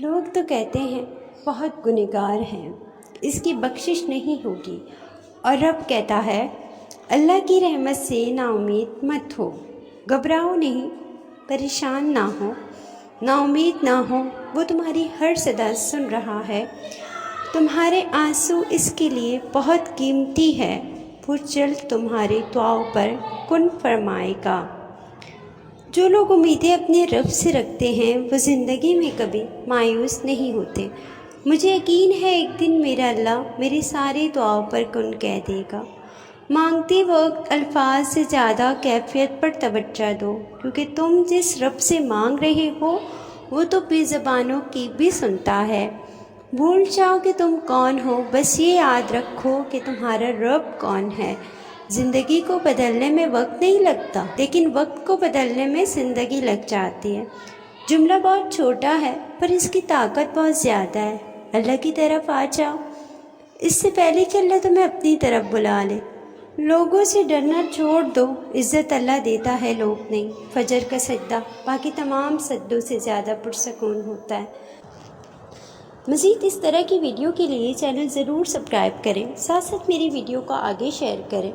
لوگ تو کہتے ہیں بہت گنہگار ہیں، اس کی بخشش نہیں ہوگی، اور رب کہتا ہے اللہ کی رحمت سے نا امید مت ہو، گھبراؤ نہیں، پریشان نہ ہو، نا امید نہ ہو، وہ تمہاری ہر صدا سن رہا ہے، تمہارے آنسو اس کے لیے بہت قیمتی ہے، وہ جلد تمہاری دعاؤں پر کن فرمائے گا۔ جو لوگ امیدیں اپنے رب سے رکھتے ہیں وہ زندگی میں کبھی مایوس نہیں ہوتے۔ مجھے یقین ہے ایک دن میرا اللہ میری ساری دعاؤں پر کن کہہ دے گا۔ مانگتے وقت الفاظ سے زیادہ کیفیت پر توجہ دو، کیونکہ تم جس رب سے مانگ رہے ہو وہ تو بے زبانوں کی بھی سنتا ہے۔ بھول جاؤ کہ تم کون ہو، بس یہ یاد رکھو کہ تمہارا رب کون ہے۔ زندگی کو بدلنے میں وقت نہیں لگتا، لیکن وقت کو بدلنے میں زندگی لگ جاتی ہے۔ جملہ بہت چھوٹا ہے پر اس کی طاقت بہت زیادہ ہے۔ اللہ کی طرف آ جاؤ، اس سے پہلے کہ اللہ تمہیں اپنی طرف بلا لے۔ لوگوں سے ڈرنا چھوڑ دو، عزت اللہ دیتا ہے، لوگ نہیں۔ فجر کا سجدہ باقی تمام سجدوں سے زیادہ پرسکون ہوتا ہے۔ مزید اس طرح کی ویڈیو کے لیے چینل ضرور سبسکرائب کریں، ساتھ ساتھ میری ویڈیو کو آگے شیئر کریں۔